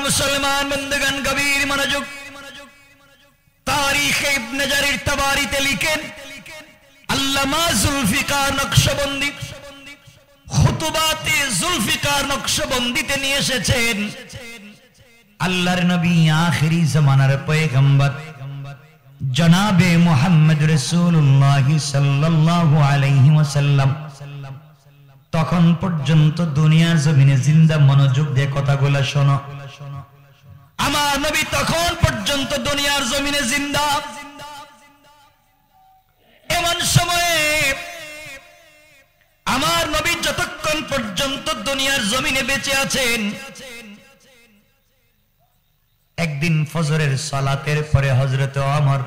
মুসলমান বন্ধুগণ, গভীর মনোযোগ। তারিখ ইবনে জারির তাবারিতে লিখেন, আল্লামা জুলফিকার নকশবন্দি খুতুবাতে জুলফিকার নকশবন্দিতে নিয়ে এসেছেন, আল্লাহর নবী আখিরি জামানার পয়গম্বর জনাবে মুহাম্মদ রাসূলুল্লাহ সাল্লাল্লাহু আলাইহি ওয়াসাল্লাম তখন পর্যন্ত দুনিয়ার জমিনে জিন্দা। মনোযোগ দিয়ে কথাগুলো শোনো। আমার নবী তখন পর্যন্ত দুনিয়ার জমিনে জিন্দা। এমন সময়ে আমার নবী যতক্ষণ পর্যন্ত দুনিয়ার জমিনে বেঁচে আছেন, একদিন ফজরের সালাতের পরে হযরত ওমর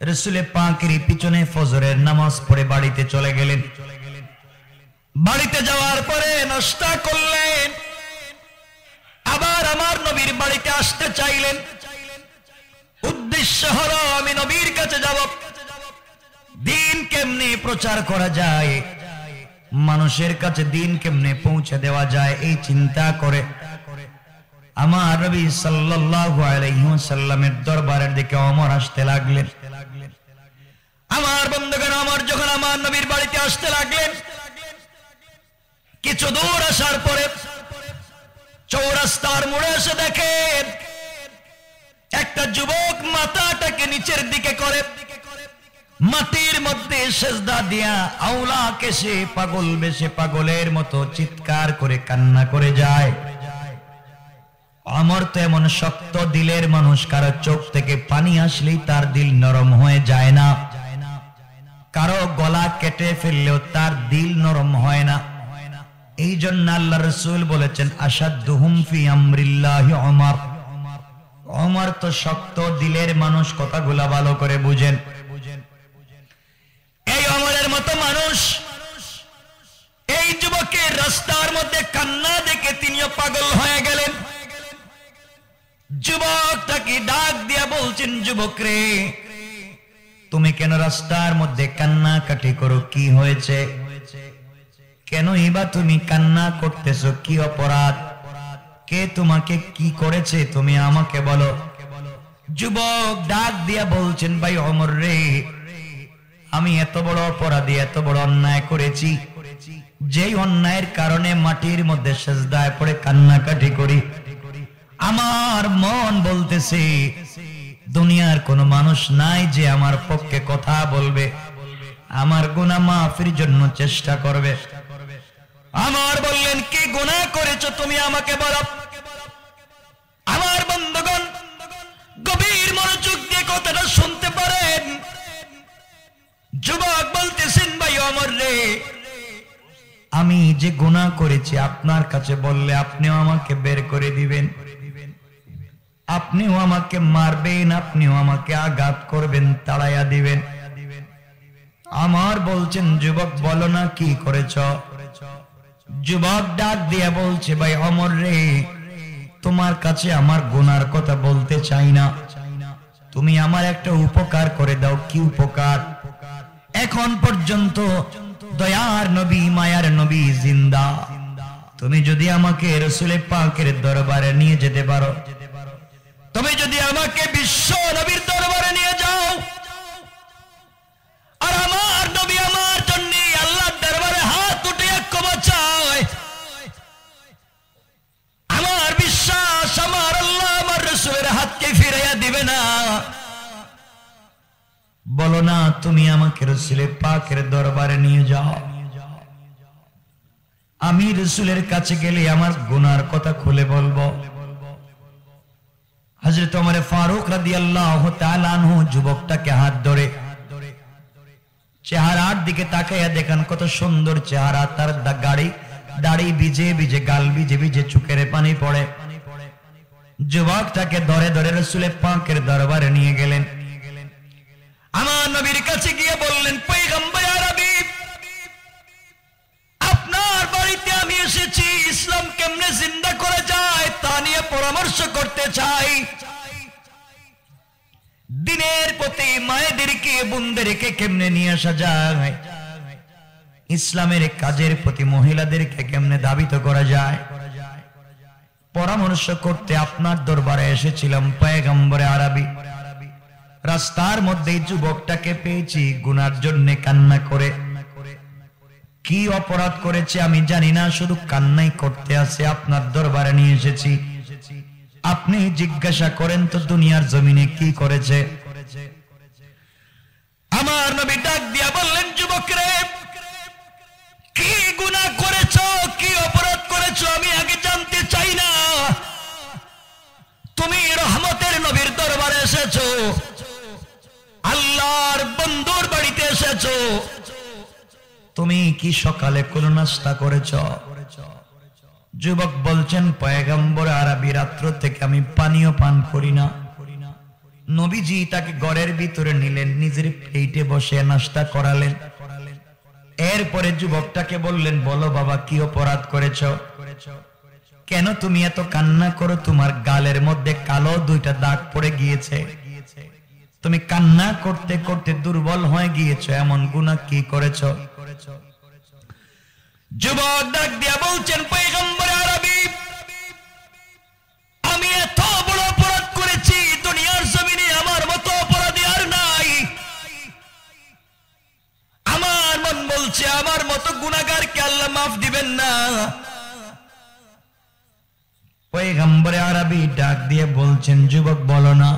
রাসূল পাকের পিছনে ফজরের নামাজ পড়ে বাড়িতে চলে গেলেন। বাড়িতে যাওয়ার পরে নাস্তা করলেন, আবার আমার নবীর বাড়িতে আসতে চাইলেন। উদ্দেশ্য হলো আমি নবীর কাছে যাব, দিন কেমনে প্রচার করা যায়, মানুষের কাছে দিন কেমনে পৌঁছে দেওয়া যায়, এই চিন্তা করে আমার নবী সাল্লাল্লাহু আলাইহি ওয়াসাল্লামের দরবারের দিকে ওমর আসতে লাগলেন। আমার বন্ধুগণ, ওমর যখন আমার নবীর বাড়িতে আসতে লাগলেন, কিছু দূর আসার পরে চৌরাস্তার মোড়ে এসে দেখেন একটা যুবক মাথাটাকে নিচের দিকে করে মাটির মধ্যে সেজদা দিয়া আওলা কেশে পাগল বেশে পাগলের মতো চিৎকার করে কান্না করে যায়। ওমর তো এমন শক্ত দিলের মানুষ, কারো চোখ থেকে পানি আসলেই তার দিল নরম হয়ে যায় না, কারো গলা কেটে ফেললেও তার দিল নরম হয় না। এই জন্য আল্লাহ রাসূল বলেছেন, আশাদ্দুহুম ফি আমরিল্লাহি ওমর। ওমর তো শক্ত দিলের মানুষ, কথাগুলা ভালো করে বুঝেন। এই ওমরের মতো মানুষ এই যুবকের রাস্তার মধ্যে কান্না দেখে তিনিও পাগল হয়ে গেলেন। যুবকটাকে ডাক দিয়া বলছেন, যুবক রে, তুমি কেন রাস্তার মধ্যে কান্না কাটি করো? কি হয়েছে? কেন এবার তুমি কান্না করতেছো? কি অপরাধ? কে তোমাকে কি করেছে? তুমি আমাকে বলো। যুবক ডাক দিয়া বলছেন, ভাই ওমর রে, আমি এত বড় অপরাধী, এত বড় অন্যায় করেছি, যেই অন্যায়ের কারণে মাটির মধ্যে সেজদায় পড়ে কান্নাকাটি করি। আমার মন বলতেছে দুনিয়ার কোনো মানুষ নাই যে আমার পক্ষে কথা বলবে, আমার গুনাহ মাফের জন্য চেষ্টা করবে। আমার বললেন, কি গুনাহ করেছো তুমি আমাকে বলো। আমার বন্ধুগণ, গভীর মনোযোগ দিয়ে কথাটা শুনতে পারেন। যুবক বলতেছেন, ভাই ওমর রে, আমি যে গুনাহ করেছি আপনার কাছে বললে আপনিও আমাকে বের করে দিবেন, আপনিও আমাকে মারবেন, আপনিও আমাকে আঘাত করবেন, তাড়াইয়া দিবেন। আমার বলছেন, যুবক বলো না কি করেছ। যুবক ডাক দিয়া বলছে, ভাই ওমর রে, তোমার কাছে আমার গুনার কথা বলতে চাই না, তুমি আমার একটা উপকার করে দাও। কি উপকার? এখন পর্যন্ত দয়ার নবী মায়ার নবী জিন্দা, তুমি যদি আমাকে রাসূল পাকের দরবারে নিয়ে যেতে পারো, তুমি যদি আমাকে বিশ্ব নবীর দরবারে নিয়ে যাও, আর আমার নবী আমার জন্য আল্লাহর দরবারে হাত উঠিয়ে ক্ষমা চায়, আমার বিশ্বাস আমার আল্লাহ আমার রাসূলের হাতকে ফিরাইয়া দিবে না। বলো না, তুমি আমাকে রাসূল পাকের দরবারে নিয়ে যাও, আমি রাসূলের কাছে গেলে আমার গুনার কথা খুলে বলবো। হযরত ওমর ফারুক রাদিয়াল্লাহু তাআলা আনহু যুবকটাকে হাত ধরে চেহারার দিকে তাকাইয়া দেখেন কত সুন্দর চেহারা, তার দাড়ি ভিজে ভিজে, গাল ভিজে ভিজে, চোখের পানি পড়ে। যুবকটাকে ধরে ধরে রাসূল পাকের দরবারে নিয়ে গেলেন। আমার নবীর কাছে গিয়ে বললেন, পয়গম্বর আরবি, আপনার বাড়িতে আমি এসেছি, ইসলাম কেমনে জিন্দা করা যায় তা নিয়ে পরামর্শ করতে চাই। দিনের প্রতি মায়েদেরকে বোনদেরকে কেমনে নিয়ে আসা যায়, ইসলামের কাজের প্রতি মহিলাদেরকে কেমনে দাবিত করা যায়, পরামর্শ করতে আপনার দরবারে এসেছিলাম পয়গম্বরে আরবি। রাস্তার মধ্যে যুবকটাকে পেয়েছি গুনার জন্য কান্না করে। কি অপরাধ করেছে আমি জানি না, শুধু কান্নাই করতে আছে। আপনার দরবারে নিয়ে এসেছি, আপনি জিজ্ঞাসা করেন তো দুনিয়ার জমিনে কি করেছে। আমার নবী ডাক দিয়া বললেন, যুবক রে, কি গুনাহ করেছো, কি অপরাধ করেছো আমি আগে জানতে চাই না। তুমি রহমতের নবীর দরবারে এসেছো, আল্লাহর বন্ধুর বাড়িতে এসেছো, তুমি কি সকালে কোন নাস্তা করেছো? যুবক বলছেন, পয়গম্বর আরবি রাত্র থেকে আমি পানীয় পান করি না। নবীজি তাকে ঘরের ভিতরে নিলেন, নিজের প্লেটে বসে নাস্তা করালেন। এরপরে যুবকটাকে বললেন, বলো বাবা কি অপরাধ করেছ, কেন তুমি এত কান্না করো? তোমার গালের মধ্যে কালো দুইটা দাগ পড়ে গিয়েছে, তুমি কান্না করতে করতে দুর্বল হয়ে গিয়েছো, এমন গুনাহ কি করেছ? যুবক ডাক দিয়া বলছেন, পয়গম্বর আরবি আমি এত বড় অপরাধ করেছি, দুনিয়ার জমিনে আমার মতো অপরাধী আর নাই। আমার মন বলছে আমার মতো গুনাহগারকে আল্লাহ মাফ দিবেন না। পয়গম্বর আরবি ডাক দিয়ে বলছেন, যুবক বলো না,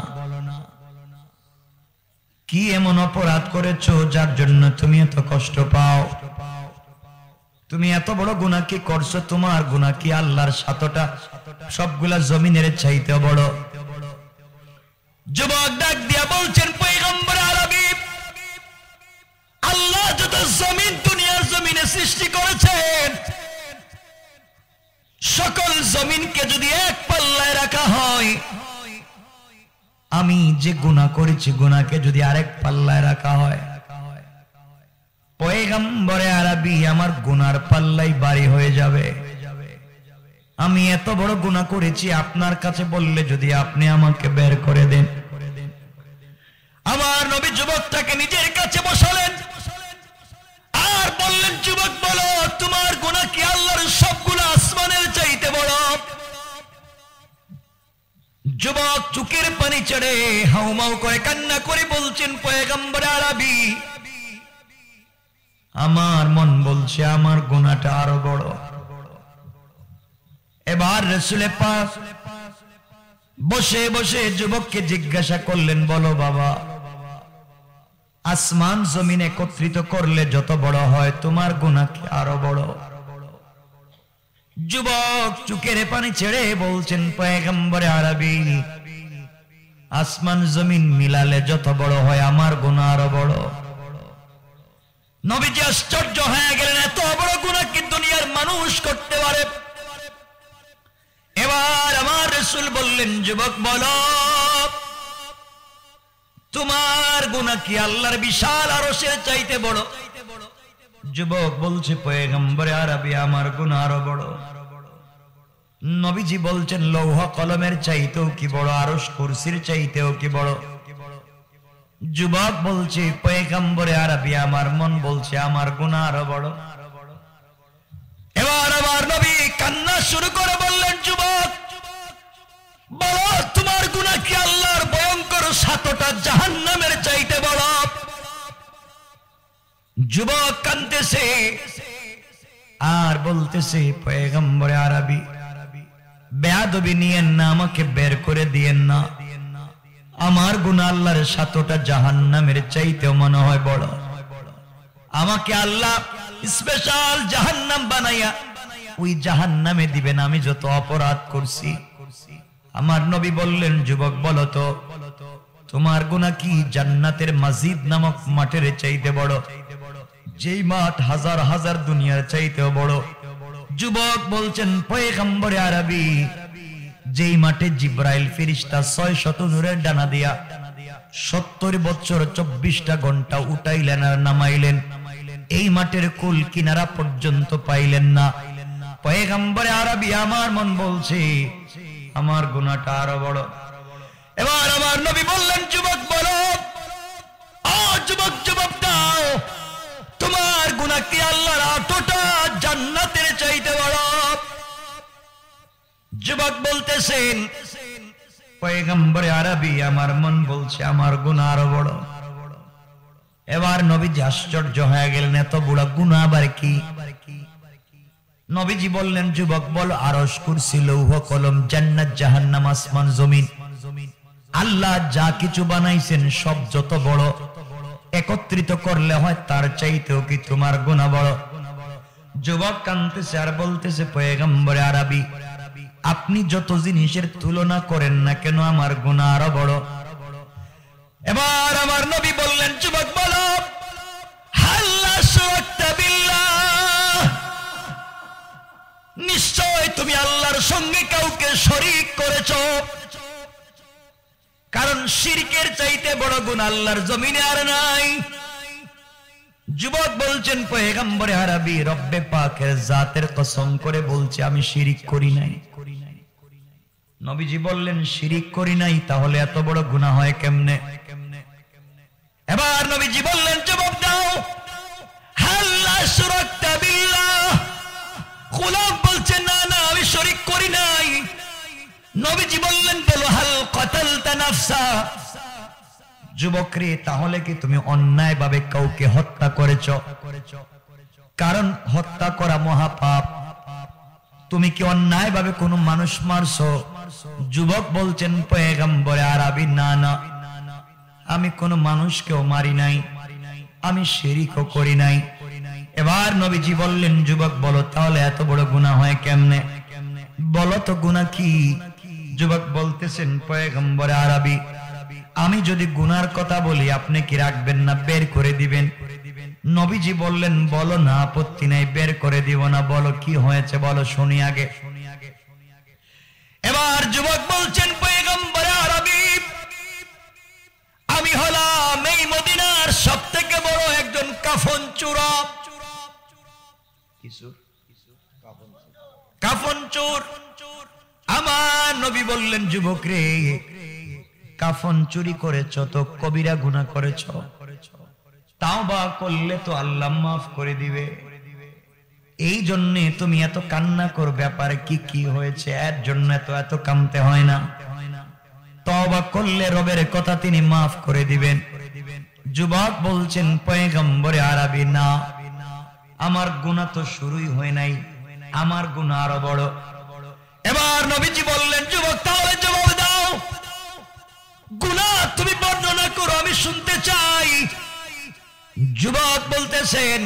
কি এমন অপরাধ করেছো যার জন্য তুমি এত কষ্ট পাও? তুমি এত বড় গুনাহ কি করছো? তোমার গুনাহ কি আল্লাহর সাতটা সবগুলা জমিনের চাইতে বড়? যুবক ডাক দিয়া বলছেন, পয়গম্বর আরবি আল্লাহ যত জমিন দুনিয়ার জমিনে সৃষ্টি করেছেন, সকল জমিনকে যদি এক পাল্লায় রাখা হয়, আমি যে গুনাহ করেছি গুনাহকে যদি আরেক পাল্লায় রাখা হয়, পয়গম্বরে আরবি আমার গুনার পাল্লাই ভারী হয়ে যাবে। আমি এত বড় গুনাহ করেছি, আপনার কাছে বললে যদি আপনি আমাকে বের করে দেন। আমার নবী যুবকটাকে নিজের কাছে বসালেন আর বললেন, যুবক বলো তোমার গুনাহ কি আল্লাহর সবগুলো আসমানের চাইতে বড়? যুবক চোখের পানি ছেড়ে হাউমাউ করে কান্না করে বলছেন, পয়গম্বর আরবি আমার মন বলছে আমার গুনাহটা আরো বড়। এবার রাসূল পাক বসে বসে যুবককে জিজ্ঞাসা করলেন, বলো বাবা, আসমান জমিন একত্রিত করলে যত বড় হয়, তোমার গুনাহ কি আরো বড়? যুবক চোখের পানি ছেড়ে বলছেন, পয়গম্বর আরবি আসমান জমিন মিলালে যত বড় হয়, আমার গুনাহ আরো বড়। নবীজি আশ্চর্য হয়ে গেলেন, এত বড় গুনাহ কি দুনিয়ার মানুষ করতে পারে? এবার আমার রাসূল বললেন, যুবক বলো তোমার গুনাহ কি আল্লাহর বিশাল আরশের চাইতে বড়? যুবক বলছে, পয়গম্বর আরবি আমার গুনাহ আরো বড়। নবীজি বলছেন, লৌহ কলমের চাইতেও কি বড়, আরশ কুরসির চাইতেও কি বড়? যুবক বলছে, পয়গম্বরে আরবি আমার মন বলছে আমার গুনাহ আরো বড়। এবার আমার নবী কান্না শুরু করে বললেন, যুবক বলো তোমার গুনাহ কি আল্লাহর ভয়ঙ্কর সাতটা জাহান্নামের চাইতে বড়? যুবক কাঁদতেছে আর বলতেছে, পয়গম্বরে আরবি বেয়াদবি নিয়েন না, আমাকে বের করে দিয়েন না, আমার গুনাহ আল্লাহর সাতটা জাহান্নামের চাইতেও মনে হয় বড়। আমাকে আল্লাহ স্পেশাল জাহান্নাম বানাইয়া ওই জাহান্নামে দিবেন আমি যত অপরাধ করছি। আমার নবী বললেন, যুবক বলো তো তোমার গুনাহ কি জান্নাতের মসজিদ নামক মাঠের চাইতে বড়, যেই মাঠ হাজার হাজার দুনিয়ার চাইতেও বড়? যুবক বলছেন, পয়গম্বরে আরবি যেই মাঠে জিব্রাইল ফেরেশতা 600 নূরের ডানা দিয়া 70 বছর 24টা ঘন্টা উঠাইলেন আর নামাইলেন, এই মাঠের কুল কিনারা পর্যন্ত পাইলেন না। পয়গম্বরে আরবি আমার মন বলছে আমার গুনাহটা আরো বড়। এবার আমার নবী বললেন, যুবক বলো, ও যুবক জবাব দাও, তোমার গুনাহ কি আল্লাহর আটটা জান্নাতের চাইতে বড়? যুবক বলতেছেন পয়গম্বরে আরবি আমার মন বলছে আমার গুনাহ আরো বড়। এবার নবীজি আশ্চর্য হয়ে গেলেন, এত বড় গুনাহ আবার কি? নবীজি বললেন, যুবক বল, আরশ, কুরসি, লৌহ কলম, জান্নাত জাহান্নাম, আসমান জমিন, আল্লাহ যা কিছু বানাইছেন সব যত বড়, একত্রিত করলে হয় তার চাইতেও কি তোমার গুনাহ বড়? যুবক কাঁদতেছে আর বলতেছে, পয়গম্বরে আরবি আপনি যত জিনিসের তুলনা করেন না কেন আমার গুনাহ আরো বড়। এবার আমার নবী বললেন, যুবক বলো, হাল্লা শুরাকতা বিল্লাহ, নিশ্চয় তুমি আল্লাহর সঙ্গে কাউকে শরীক করেছো। কারণ শিরকের চাইতে বড় গুনাহ আল্লাহর জমিনে আর নাই। যুবক বলছেন, পয়গম্বরে আরবি রব্বে পাকের জাতের কসম করে বলছে আমি শিরিক করি নাই। নবীজি বললেন, শিরিক করি নাই, তাহলে এত বড় গুনাহ হয় কেমনে? এবার নবীজি বললেন, জবাব দাও, হাল্লা শুরাকতা বিল্লাহ। গোলাম বলছে, না না আমি শিরিক করি নাই। নবীজি বললেন, বলো, হাল কাতালতা নাফসা। যুবক রে, তাহলে কি তুমি অন্যায় ভাবে কাউকে হত্যা করেছো? কারণ হত্যা করা মহাপাপ। তুমি কি অন্যায় ভাবে কোনো মানুষ মারছো? যুবক বলছেন, পয়গম্বরে আরবি না না, আমি কোনো মানুষকেও মারি নাই, আমি শিরকও করি নাই। এবার নবীজি বললেন, যুবক বলো, তাহলে এত বড় গুনাহ হয় কেমনে? বলো তো গুনাহ কি? যুবক বলতেছেন, পয়গম্বরে আরবি আমি যদি গুনার কথা বলি আপনি কি রাখবেন না বের করে দিবেন? নবীজি বললেন, বলো না, আপত্তি নাই, বের করে দিব না। বলো কি হয়েছে, বলো শুনি আগে। এবার যুবক বলছেন, পয়গম্বরে আরবি আমি হলাম এই মদিনার সবথেকে বড় একজন কাফন চোর। কাফন চোর। আমার নবী বললেন, যুবক রে, কাফন চুরি করেছ তো কবিরা গুনাহ করেছ, তাওবা করলে তো আল্লাহ মাফ করে দিবে। এই জন্য তুমি এত কান্না কর, ব্যাপারে কি কি হয়েছে এর জন্য এত কামতে হয় না। তওবা করলে রবের কথা তিনি মাফ করে দিবেন। যুবক বলছেন, পয়গম্বরে আরবি না, আমার গুনাহ তো শুরুই হয় নাই, আমার গুনাহ আরো বড়। এবার নবীজি বললেন, যুবক তাহলে জবাব দাও, গুনাহ তুমি বর্ণনা করো, আমি শুনতে চাই। যুবক বলতেছেন,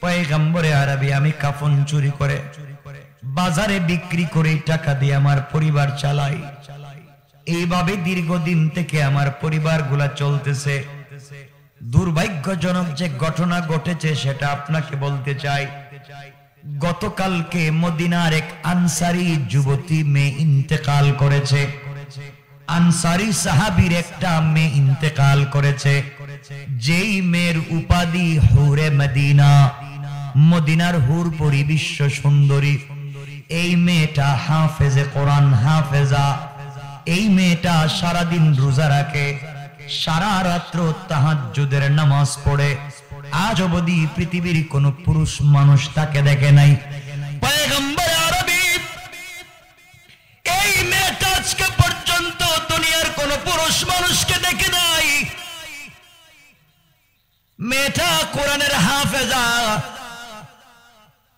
পয়গম্বরে আরবি আমি কাফন চুরি করে বাজারে বিক্রি করে টাকা দিয়ে আমার পরিবার চালাই। এইভাবে দীর্ঘদিন থেকে আমার পরিবারগুলা চলতেছে। দুর্ভাগ্যজনক যে ঘটনা ঘটেছে সেটা আপনাকে বলতে চাই। গতকালকে মদিনার এক আনসারী যুবতী মেয়ে ইন্তেকাল করেছে। আনসারী সাহাবীর একটা মেয়ে ইন্তেকাল করেছে, যেই মেয়ের উপাধি হুরে মদিনা, মদিনার হুর পরি, বিশ্ব সুন্দরী। এই মেয়েটা হাফেজে কোরআন, হাফেজা। এই মেয়েটা সারাদিন রোজা রাখে, সারা রাত্র তাহাজ্জুদের নামাজ পড়ে। আজ অবধি পৃথিবীর কোন পুরুষ মানুষ তাকে দেখে নাই। পয়গম্বর আরবি এই মেয়েটা আজকে পর্যন্ত দুনিয়ার কোন পুরুষ মানুষকে দেখে নাই। মেয়েটা কোরআনের হাফেজা,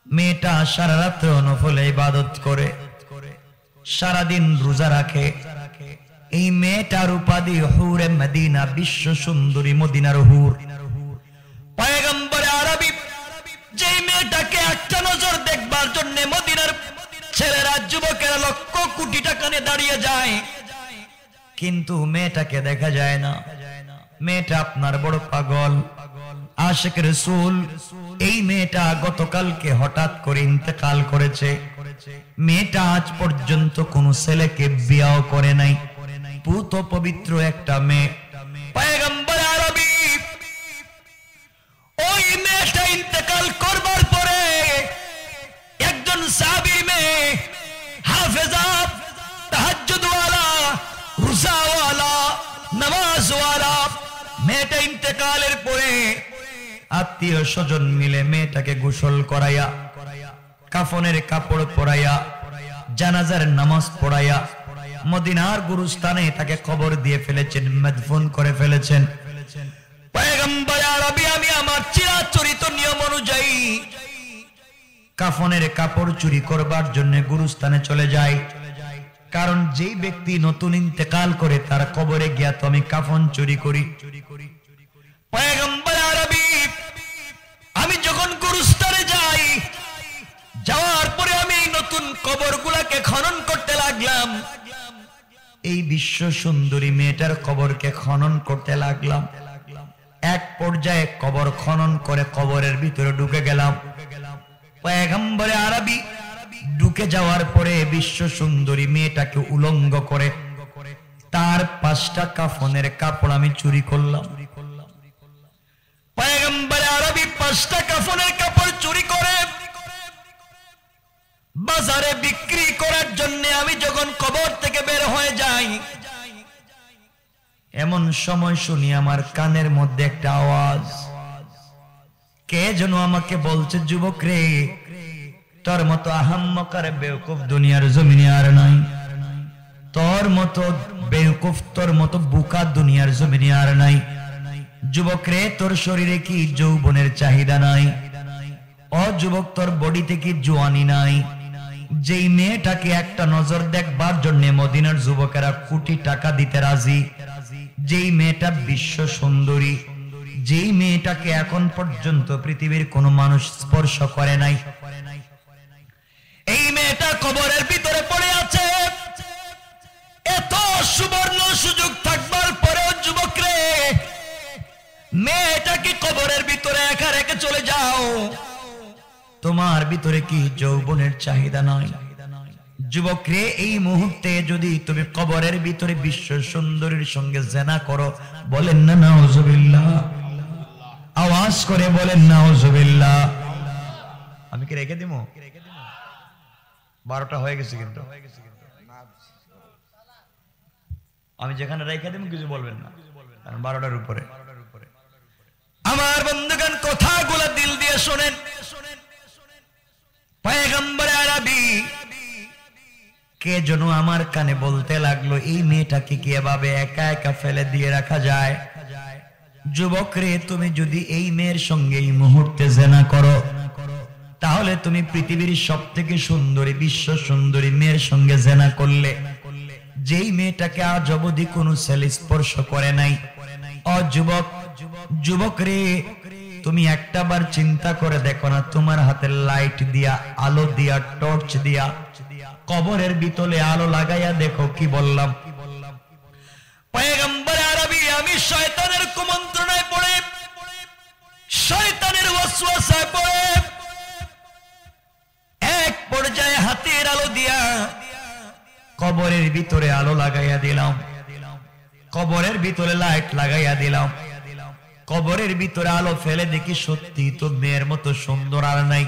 মেয়েটা সারা রাত্র নফল ইবাদত করে, সারাদিন রোজা রাখে। এই মেয়েটার উপাধি হুরে মদিনা, বিশ্ব সুন্দরী, মদিনার হুর। পয়গম্বর আরবি যেই মেয়েটাকে একটা নজর দেখবার জন্য মদিনার ছেলেরা, যুবকেরা লক্ষ কোটি টাকা নিয়ে দাঁড়িয়ে যায়, কিন্তু মেয়েটাকে দেখা যায় না। মেয়েটা আপনার বড় পাগল, আশিক রাসূল। এই মেয়েটা গতকালকে হঠাৎ করে ইন্তেকাল করেছে। মেয়েটা আজ পর্যন্ত কোন ছেলেকে বিয়েও করে নাই, পুত পবিত্র একটা মেয়ে। পয়গম্বর আরবি ওই মেয়েটা ইন্তেকাল করবার পরে একজন সাহাবী মেয়ে, হাফেজা, তাহাজ্জুদওয়ালা, রোজাওয়ালা, নামাজওয়ালা, মেয়েটা ইন্তেকালের পরে আত্মীয় স্বজন মিলে মেয়েটাকে গোসল করাইয়া, কাফনের কাপড় পরাইয়া, জানাজার নামাজ পড়াইয়া মদিনার গুরুস্থানে তাকে কবর দিয়ে ফেলেছেন, মদফুন করে ফেলেছেন। পয়গম্বর আরবি আমি আমার চিরাচরিত নিয়ম অনুযায়ী কাফনের কাপড় চুরি করবার জন্য গুরুস্থানে চলে যাই, কারণ যেই ব্যক্তি নতুন ইন্তেকাল করে তার কবরে গিয়া তো আমি কাফন চুরি করি। পয়গম্বর আরবি আমি যখন গুরুস্থানে যাই, যাওয়ার পরে আমি নতুন কবরগুলাকে খনন করতে লাগলাম, এই বিশ্ব সুন্দরী মেয়েটার কবরকে খনন করতে লাগলাম। এক পর্যায়ে কবর খনন করে কবরের ভিতরে ঢুকে গেলাম। পয়গম্বর আরবি ঢুকে যাওয়ার পরে বিশ্ব সুন্দরী মেয়েটাকে উলঙ্গ করে তার 5টা কাফনের কাপড় আমি চুরি করলাম। পয়গম্বর আরবি 5টা কাফনের কাপড় চুরি করে বাজারে বিক্রি করার জন্য আমি যখন কবর থেকে বের হয়ে যাই, এমন সময় শুনি আমার কানের মধ্যে একটা আওয়াজ। কে যেন আমাকে বলছে, যুবক রে, তোর মতো আহাম্মক আর বেওকুফ দুনিয়ার জমিনে আর নাই, তোর মতো বেওকুফ, তোর মতো বোকা দুনিয়ার জমিনে আর নাই। যুবক রে, তোর শরীরে কি যৌবনের চাহিদা নাই? ও যুবক, তোর বডিতে কি জোয়ানি নাই? যেই মেয়েটাকে একটা নজর দেখবার জন্য মদিনার যুবকেরা কোটি টাকা দিতে রাজি, যেই মেয়েটা বিশ্ব সুন্দরী, যেই মেয়েটাকে এখন পর্যন্ত পৃথিবীর কোনো মানুষ স্পর্শ করে নাই, এই মেয়েটা কবরের ভিতরে পড়ে আছে। এত সুবর্ণ সুযোগ থাকবার পরেও যুবক রে, মেয়েটাকে কবরের ভিতরে একা রেখে চলে যাও। তোমার ভিতরে কি যৌবনের চাহিদা নাই? যুবক রে, এই মুহূর্তে যদি তুমি কবরের ভিতরে বিশ্ব সুন্দরীর সঙ্গে জেনা করো, বলেন না নাউজুবিল্লাহ, আওয়াজ করে বলেন নাউজুবিল্লাহ। আমি কি রেখে দিব? 12টা হয়ে গেছে, কিন্তু আমি যেখানে রেখে দিব কিছু বলবেন না, কারণ 12টার উপরে। আমার বন্ধুগণ, কথাগুলো দিল দিয়ে শোনেন। পয়গম্বর আরবি কে যেন আমার কানে বলতে লাগলো, এই মেয়েটাকে কি এভাবে একা একা ফেলে দিয়ে রাখা যায়? যুবক রে, তুমি যদি এই মেয়ের সঙ্গে এই মুহূর্তে জেনা করো, তাহলে তুমি পৃথিবীর সবথেকে সুন্দরী, বিশ্ব সুন্দরী মেয়ের সঙ্গে জেনা করলে, যেই মেয়েটাকে আজ অবধি কোনো ছেলে স্পর্শ করে নাই। ও যুবক, যুবক রে, তুমি একটাবার চিন্তা করে দেখো না, তোমার হাতের লাইট দিয়া, আলো দিয়া, টর্চ দিয়া কবরের ভিতরে আলো লাগাইয়া দেখো। কি বললাম? পয়গম্বর আরবি আমি শয়তানের কুমন্ত্রণায় পড়ে, শয়তানের ওয়াসওয়াসায় পড়ে এক পর্যায়ে হাতের আলো দিয়া কবরের ভিতরে আলো লাগাইয়া দিলাম, কবরের ভিতরে লাইট লাগাইয়া দিলাম। কবরের ভিতরে আলো ফেলে দেখি সত্যি তো মেয়ের মতো সুন্দর আর নাই।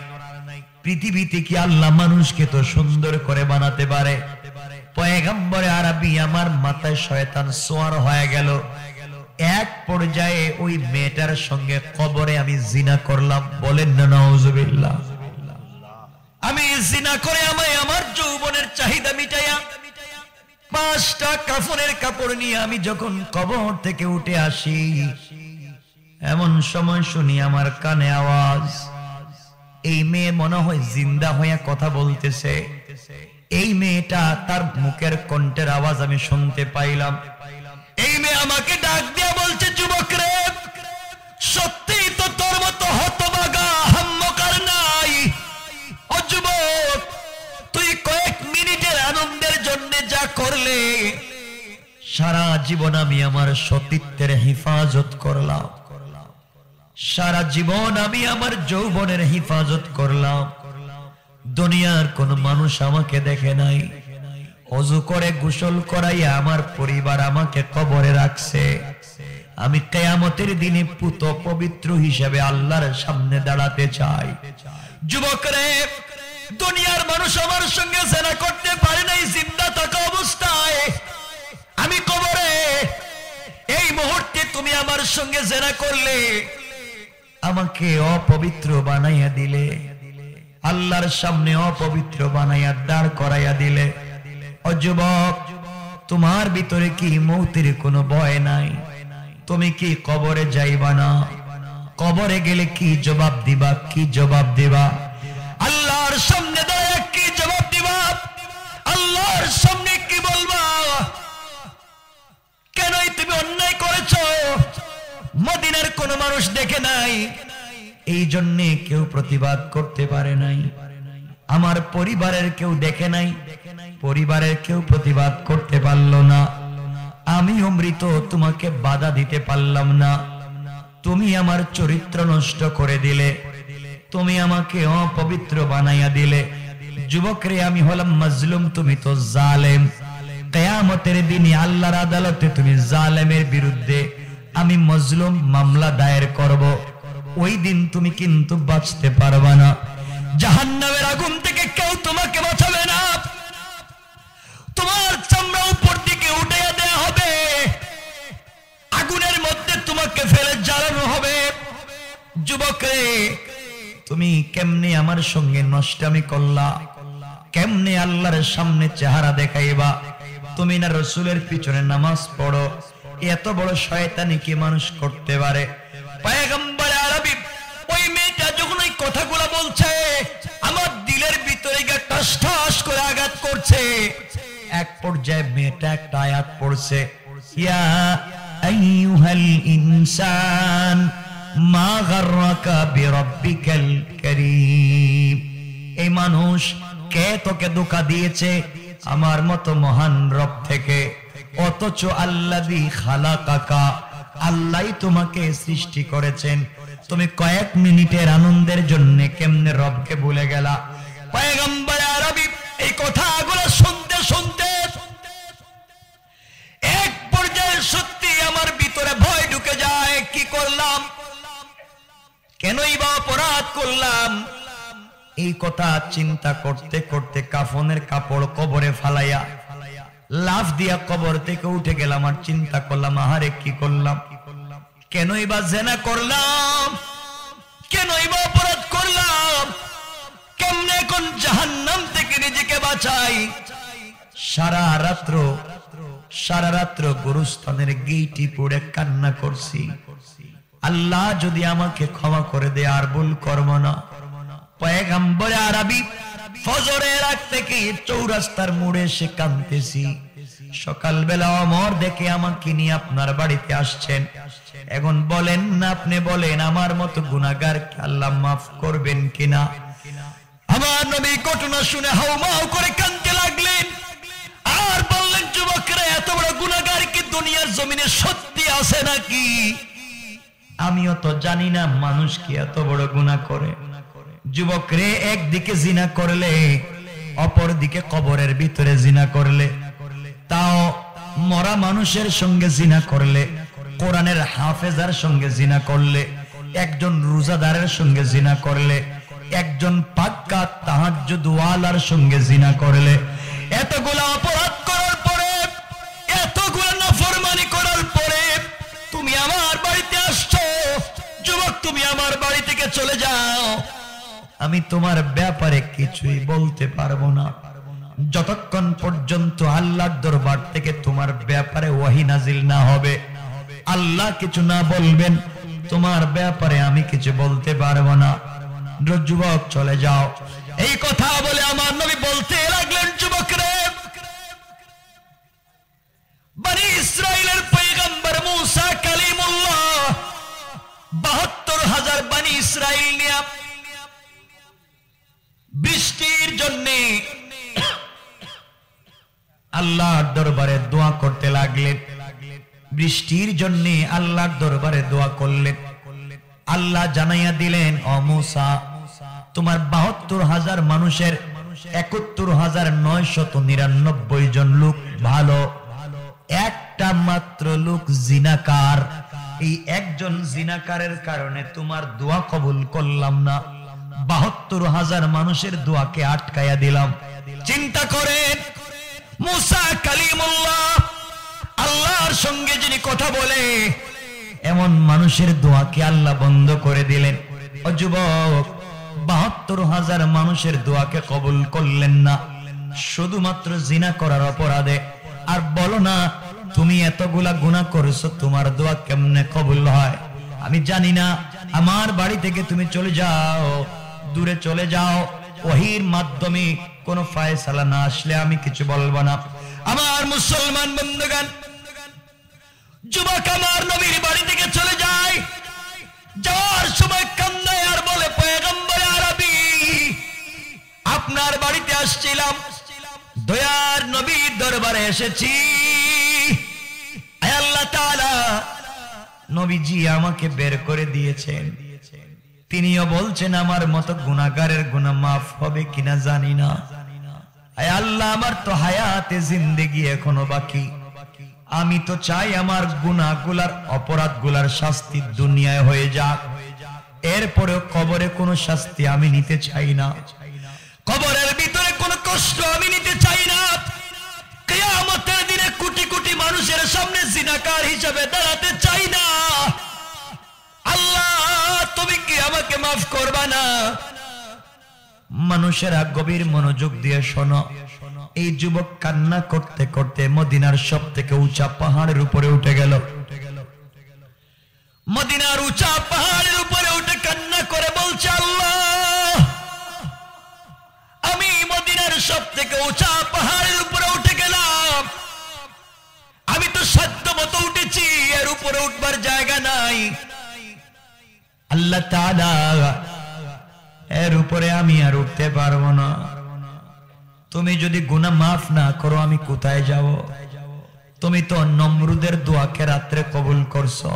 পৃথিবীতে কি আল্লাহ মানুষকে তো সুন্দর করে বানাতে পারে? পয়গম্বর আরবি আমার মাথায় শয়তান সোয়ার হয়ে গেল। এক পর্যায়ে ওই মেয়েটার সঙ্গে কবরে আমি জিনা করলাম। বলেন না নাউজুবিল্লাহ। আমি জিনা করে আমার যৌবনের চাহিদা মিটাইয়া 5টা কাফনের কাপড় নিয়ে আমি যখন কবর থেকে উঠে আসি, এমন সময় শুনি আমার কানে আওয়াজ। এই মেয়ে মনে হয় জিন্দা হয়ে কথা বলতেছে। এই মেয়েটা, তার মুখের কণ্ঠের আওয়াজ আমি শুনতে পাইলাম। এই মেয়ে আমাকে ডাক দিয়ে বলছে, যুবক রে, সত্যি তো তোর মতো হতভাগা হাম্মকার নাই। ও যুবক, তুই কয়েক মিনিটের আনন্দের জন্য যা করলে, সারা জীবন আমি আমার সতীত্বের হেফাজত করলাম, সারা জীবন আমি আমার যৌবনের হেফাজত করলাম। দুনিয়ার কোন মানুষ আমাকে দেখে নাই। ওযু করে গোসল করাইয়া আমার পরিবার আমাকে কবরে রাখছে। আমি কিয়ামতের দিনে পুত পবিত্র হিসেবে আল্লাহর সামনে দাঁড়াতে চাই। যুবক রে, দুনিয়ার মানুষ আমার সঙ্গে জেনা করতে পারে নাই জিন্দা থাকা অবস্থায়। আমি কবরে, এই মুহূর্তে তুমি আমার সঙ্গে জেনা করলে, আমাকে অপবিত্র বানাইয়া দিলে। আল্লাহর সামনে অপবিত্র বানাইয়া দাঁড় করাইয়া দিলে। ও যুবক, তোমার ভিতরে কি মৌতের কোনো ভয় নাই? তুমি কি কবরে যাইবা না? কবরে গেলে কি জবাব দিবা? কি জবাব দিবা? আল্লাহর সামনে দাঁড়ায় কি জবাব দিবা? আল্লাহর সামনে কি বলবা? কেনই তুমি অন্যায় করেছো? মদিনার কোন মানুষ দেখে নাই, এই জন্য কেউ প্রতিবাদ করতে পারে নাই। আমার পরিবারের কেউ দেখে নাই, পরিবারের কেউ প্রতিবাদ করতে পারল না। আমি অমৃত তোমাকে বাধা দিতে পারলাম না। তুমি আমার চরিত্র নষ্ট করে দিলে, তুমি আমাকে অপবিত্র বানাইয়া দিলে। যুবকরে, আমি হলাম মাজলুম, তুমি তো জালেম। কিয়ামতের দিনে আল্লাহর আদালতে তুমি জালেমের বিরুদ্ধে আমি মাজলুম মামলা দায়ের করব। ওই দিন তুমি কিন্তু বাঁচতে পারবা না। জাহান্নামের আগুন থেকে কেউ তোমাকে বাঁচাবে না। তোমার চামড়া উপর দিকে উঠাইয়া দেয়া হবে, আগুনের মধ্যে তোমাকে ফেলে জ্বালানো হবে। যুবকরে, তুমি কেমনে আমার সঙ্গে নষ্টামি করলা? কেমনে আল্লাহর সামনে চেহারা দেখাইবা? তুমি না রাসূলের পিছনে নামাজ পড়ো। এত বড় শয়তানি কি মানুষ করতে পারে? পয়গম্বর আরবি ওই মেয়েটা যখন এই কথাগুলো বলছে, আমার দিলের ভিতরে গিয়ে ঠাস ঠাস করে আঘাত করছে। এক পর্যায়ে মেয়েটা একটা আয়াত পড়ছে, ইয়া আইয়ুহাল ইনসান মা গাররাকা বিরাব্বিকাল কারীম। এই মানুষ, কে তোকে ধোঁকা দিয়েছে আমার মতো মহান রব থেকে? অথচ আল্লাযী খালাকাকা, আল্লাহই তোমাকে সৃষ্টি করেছেন। তুমি কয়েক মিনিটের আনন্দের জন্য কেমনে রবকে ভুলে গেলা? পয়গম্বর আরবি এই কথাগুলো শুনতে শুনতে এক পর্যায়ে সত্যি আমার ভিতরে ভয় ঢুকে যায়। কি করলাম? কেনই বা অপরাধ করলাম? এই কথা চিন্তা করতে করতে কাফনের কাপড় কবরে ফালাইয়া লাফ দিয়া কবর থেকে উঠে গেলাম। আর চিন্তা করলাম, আহারে কি করলাম? কেনই বা জেনা করলাম? কেনই বা অপরাধ করলাম? কেমনে এখন জাহান্নাম থেকে নিজেকে বাঁচাই? সারা রাত্র গুরুস্থানের গেইটি পড়ে কান্না করছি, আল্লাহ যদি আমাকে ক্ষমা করে দে, আর ভুল করব না। পয়গম্বর আরবি ফজরের আগ থেকে চৌরাস্তার মোড়ে এসে কাঁদতেছি। সকালবেলা ওমর দেখে আমাকে নিয়ে আপনার বাড়িতে আসছেন। এখন বলেন না, আপনি বলেন, আমার মতো গুনাহগারকে আল্লাহ মাফ করবেন কিনা? আমার নবী ঘটনা শুনে হাউমাউ করে কাঁদতে লাগলেন আর বললেন, যুবকরা, এত বড় গুনাহগার কি দুনিয়ার জমিনে সত্যি আছে নাকি? আমিও তো জানি না মানুষ কি এত বড় গুনাহ করে। যুবকরে, একদিকে জিনা করলে, অপর দিকে কবরের ভিতরে জিনা করলে, তাও মরা মানুষের সঙ্গে জিনা করলে, কোরআনের হাফেজার সঙ্গে জিনা করলে, একজন রোজাদারের সঙ্গে জিনা করলে, একজন পাক্কা তাহাজ্জুদ ওয়ালার সঙ্গে জিনা করলে, এতগুলা অপরাধ করার পরে, এতগুলা নাফরমানি করার পরে তুমি আমার বাড়িতে আসছো। যুবক, তুমি আমার বাড়ি থেকে চলে যাও। আমি তোমার ব্যাপারে কিছুই বলতে পারবো না যতক্ষণ পর্যন্ত আল্লাহর দরবার থেকে তোমার ব্যাপারে ওহী নাজিল না হবে। আল্লাহ কিছু না বলবেন, তোমার ব্যাপারে আমি কিছু বলতে পারবো না। যুবক, চলে যাও। এই কথা বলে আমার নবী বলতে লাগলেন, যুবকরে, বনি ইসরাইলের পয়গম্বর মুসা কালিমুল্লাহ ৭২,০০০ বনি ইসরাইল নিয়ে বৃষ্টির জন্য আল্লাহর দরবারে দোয়া করতে লাগলেন। বৃষ্টির জন্য আল্লাহর দরবারে দোয়া করলেন। আল্লাহ জানাইয়া দিলেন, ও মুসা, তোমার ৭২,০০০ মানুষের ৭১,৯৯৯ জন লোক ভালো, একটা মাত্র লোক জিনাকার। এই একজন জিনাকারের কারণে তোমার দোয়া কবুল করলাম না, ৭২,০০০ মানুষের দোয়াকে আটকাইয়া দিলাম। চিন্তা করেন, মুসা কালিমুল্লাহ, আল্লাহর সঙ্গে যিনি কথা বলে, এমন মানুষের দোয়াকে আল্লাহ বন্ধ করে দিলেন। ও যুবক, ৭২,০০০ মানুষের দোয়াকে কবুল করলেন না শুধুমাত্র জিনা করার অপরাধে। আর বলো না তুমি এতগুলা গুনাহ করেছো, তোমার দোয়া কেমনে কবুল হয়? আমি জানি না। আমার বাড়ি থেকে তুমি চলে যাও, দূরে চলে যাও, ওহীর মাধ্যমে কোনো ফয়সালা না আসলে আমি কিছু বলবো না। আমার মুসলমান বন্ধুগণ, যুবক আমার নবীর বাড়ি থেকে চলে যায়, যাওয়ার সময় কান্নায় আর বলে, পয়গম্বর আরবি আপনার বাড়িতে আসছিলাম, দয়ার নবীর দরবারে এসেছি, আয় আল্লাহ তাআলা নবীজি আমাকে বের করে দিয়েছেন। তিনিও বলছেন আমার মতো গুনাহগারের গুনাহ মাফ হবে কিনা জানি না। আয় আল্লাহ আমার তো হায়াতে জিন্দেগি এখনো বাকি, আমি তো চাই আমার গুনাহগুলার অপরাধগুলার শাস্তি দুনিয়ায় হয়ে যাক, এরপরেও কবরে কোনো শাস্তি আমি নিতে চাই না, কবরের ভিতরে কোনো কষ্ট আমি নিতে চাই না, কিয়ামতের দিনে কোটি কোটি মানুষের সামনে জিনাকার হিসেবে দাঁড়াতে চাই না। আল্লাহ তুমি কি আমাকে মাফ করবা না? মানুষেরা গভীর মনোযোগ দিয়ে শোনো। এই যুবক কান্না করতে করতে মদিনার সবথেকে উঁচা পাহাড়ের উপরে উঠে গেল। মদিনার উঁচা পাহাড়ের উপরে উঠে কান্না করে বলছে, আল্লাহ আমি মদিনার সবথেকে উঁচা পাহাড়ের উপরে উঠে গেলাম, আমি তো সাধ্য মতো উঠেছি, এর উপরে উঠবার জায়গা নাই। আল্লাহ তাআলা এর উপরে আমি আর উঠতে পারবো না, তুমি যদি গুনাহ মাফ না করো আমি কোথায় যাব? তুমি তো নমরুদের দোয়াকে রাত্রে কবুল করছো,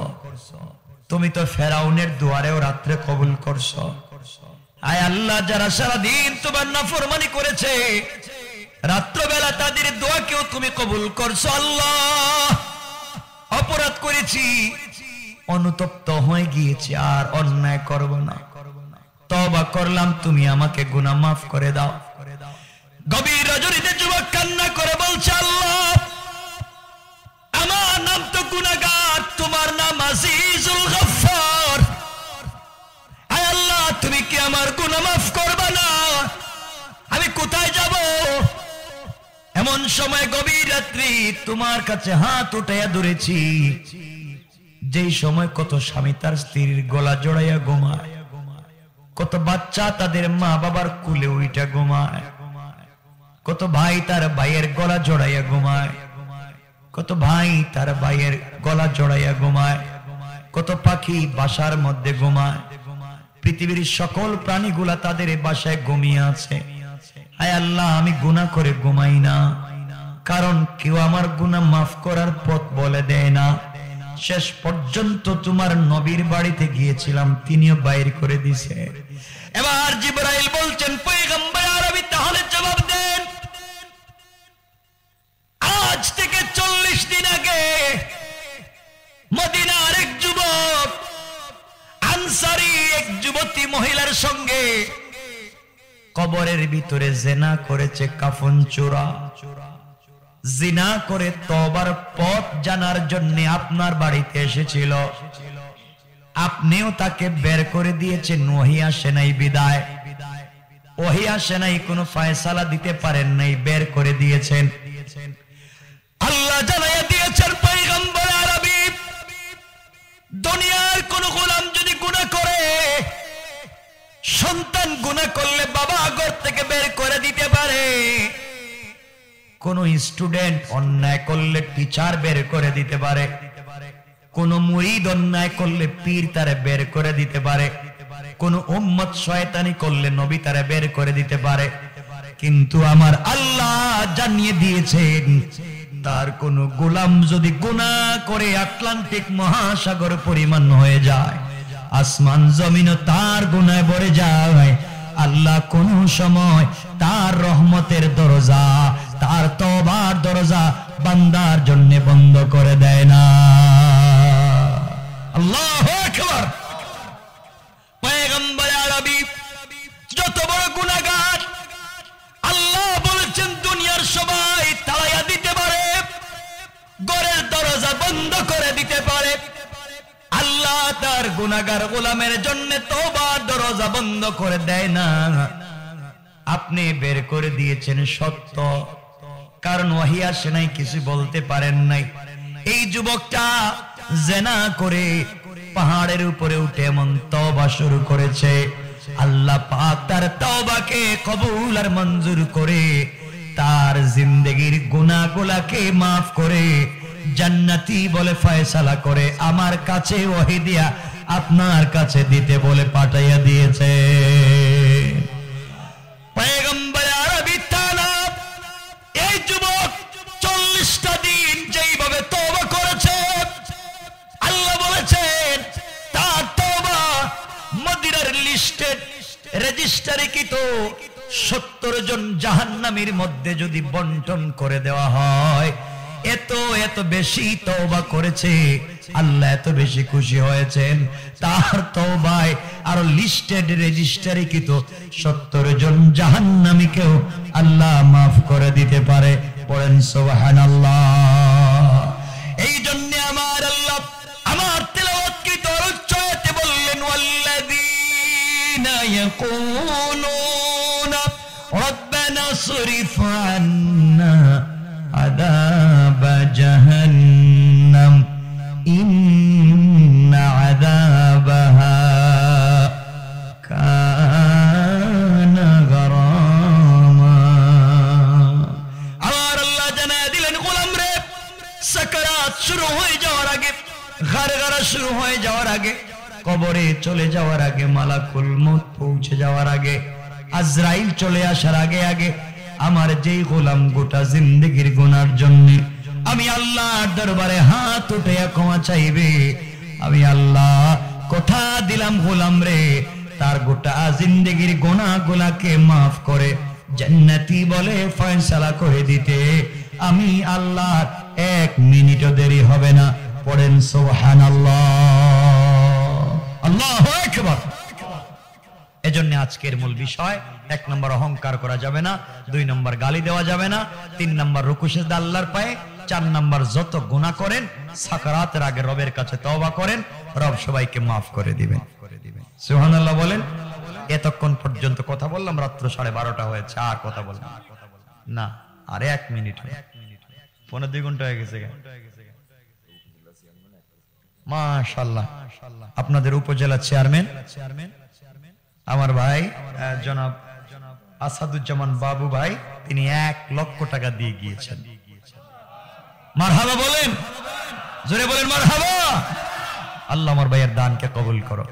তুমি তো ফেরাউনের দুয়ারেও রাত্রে কবুল করছো। আয় আল্লাহ যারা সারাদিন তোমার নাফরমানি করেছে, রাত্রবেলা তাদের দোয়াকেও তুমি কবুল করছো। আল্লাহ অপরাধ করেছি, অনুতপ্ত হয়ে গিয়েছি, আর অন্যায় করব না, তওবা করলাম, তুমি আমাকে গুনাহ মাফ করে দাও। গভীর রজনীতে যুবক কান্না করে বলছে, আল্লাহ আমার নাম তো গুনাহগার, তোমার নাম আজিজুল গফফার, আয় আল্লাহ তুমি কি আমার গুনাহ মাফ করবা না? আমি কোথায় যাব? এমন সময় গভীর রাত্রি তোমার কাছে হাত উঠাইয়া ধরেছি, যেই সময় কত স্বামী তার স্ত্রীর গলা জড়াইয়া ঘুমায়, কত বাচ্চা তাদের মা বাবার কুলে উইটা ঘুমায়, কত ভাই তার ভাইয়ের গলা জড়াইয়া ঘুমায়, কত ভাই তার ভাইয়ের গলা জড়াইয়া ঘুমায়, কত পাখি বাসার মধ্যে ঘুমায়, পৃথিবীর সকল প্রাণীগুলা তাদের বাসায় ঘুমিয়ে আছে। আয় আল্লাহ আমি গুনাহ করে ঘুমাই না, কারণ কেউ আমার গুনাহ মাফ করার পথ বলে দেয় না। শেষ পর্যন্ত তোমার নবীর বাড়িতে গিয়েছিলাম, তিনিও বাইর করে দিছে। এবার জিবরাইল বলছেন, পয়গম্বর আরবি তাহলে জবাব দেন, আজ থেকে 40 দিন আগে মদিনার এক যুবক আনসারী এক যুবতী মহিলার সঙ্গে কবরের ভিতরে জিনা করেছে, কাফন চোরা জিনা করে তওবার পথ জানার জন্য আপনার বাড়িতে এসেছিল, আপনিও তাকে বের করে দিয়েছেন, ওহী আসে নাই বিদায়, ওহী আসে নাই, কোনো ফয়সালা দিতে পারেন নাই, বের করে দিয়েছেন। আল্লাহ জানাইয়া দিয়েছেন, পয়গম্বর আরবি দুনিয়ার কোন গোলাম যদি গুনাহ করে, সন্তান গুনাহ করলে বাবা ঘর থেকে বের করে দিতে পারে, কোন স্টুডেন্ট অন্যায় করলে টিচার বের করে দিতে পারে, কোন মুরিদ অন্যায় করলে পীর তারে বের করে দিতে পারে, কোন উম্মত শয়তানি করলে নবী তারে বের করে দিতে পারে, কিন্তু আমার আল্লাহ জানিয়ে দিয়েছেন, তার কোন গোলাম যদি গুনাহ করে আটলান্টিক মহাসাগর পরিমাণ হয়ে যায়, আসমান জমিনও তার গুনাহে ভরে যায়, আল্লাহ কোন সময় তার রহমতের দরজা, তার তওবার দরজা বান্দার জন্য বন্ধ করে দেয় না। আল্লাহু আকবার। পয়গম্বর আরবি যত বড় গুনাহগার আল্লাহ বলেছেন দুনিয়ার সবাই তাড়াইয়া দিতে পারে, ঘরের দরজা বন্ধ করে দিতে পারে, আল্লাহ আল্লাহ তার গুনাহগার গোলামের জন্য তওবার দরজা বন্ধ করে দেয় না। আপনি বের করে দিয়েছেন সত্য, কারণ ওহী আসে নাই, কিছু বলতে পারেন নাই। এই যুবকটা জিনা করে পাহাড়ের উপরে উঠে এমন তওবা শুরু করেছে, আল্লাহ পাক তার তওবাকে কবুল আর মঞ্জুর করে তার জিন্দেগীর গুনাহগুলোকে maaf করে জান্নাতি বলে ফয়সালা করে আমার কাছে ওহী দিয়া আপনার কাছে দিতে বলে পাঠাইয়া দিয়েছে। পয়গম্বর আরবি তাআলা এই যুবক 40টা দিন যেইভাবে তওবা করেছে, আল্লাহ বলেছেন তার তওবা মদিনার লিস্টেড রেজিস্টারে কিত 70 জন জাহান্নামীর মধ্যে যদি বন্টন করে দেওয়া হয়, এত বেশি তওবা করেছে, আল্লাহ এত বেশি খুশি হয়েছেন তার তওবায় আর লিস্টেড রেজিস্টারে কিত 70 জন জাহান্নামীকেও আল্লাহ maaf করে দিতে পারে। পড়েন সুবহানাল্লাহ। এই জন্য আমার আল্লাহ আমার তেলাওয়াত কি তরুচ্ছতে বললেন, ওয়াল্লাযীনা ইয়াকুলুনা রাব্বানা সরিফ আন্না আযাব জাহান্নাম ইন্না আযাবাহা কানা গারামা। আমার আল্লাহ জানায় দিলেন, গোলাম রে, সাকারাত শুরু হয়ে যাওয়ার আগে, গারগারা শুরু হয়ে যাওয়ার আগে, কবরে চলে যাওয়ার আগে, মালাকুল মউত পৌঁছে যাওয়ার আগে, আজরাইল চলে আসার আগে আগে আমার যেই গোলাম গোটা জিন্দেগীর গুনার জন্য আমি আল্লাহর দরবারে হাত উঠে ক্ষমা চাইবে, আমি আল্লাহ কথা দিলাম গোলাম রে তার গোটা জিন্দেগীর গুনাহগুলোকে maaf করে জান্নাতি বলে ফয়সালা করে দিতে আমি আল্লাহ 1 মিনিটও দেরি হবে না। পড়েন সুবহানাল্লাহ, আল্লাহু আকবার। এজন্য আজকের মূল বিষয়, 1 নম্বর অহংকার করা যাবে না, 2 নম্বর গালি দেওয়া যাবে না, 3 নম্বর রুকু সিজদা আল্লাহর পায়ে, 4 নম্বর যত গুনাহ করেন সাকারাতের আগে রবের কাছে তওবা করেন, রব সবাইকে maaf করে দিবেন। সুবহানাল্লাহ বলেন। এতক্ষণ পর্যন্ত কথা বললাম, রাত্র 12:30 হয়েছে, আর কথা বললাম না, আরে 1 মিনিট, 1.5 ঘন্টা হয়ে গেছে। মাশাআল্লাহ। আপনাদের উপজেলা চেয়ারম্যান আমার ভাই জনাব আসাদুজ্জামান বাবু ভাই, তিনি 1 লক্ষ টাকা দিয়ে গিয়েছেন। মারহাবা বলেন, জোরে বলেন মারহাবা। আল্লাহ আমার ভাইয়ের দানকে কবুল করো।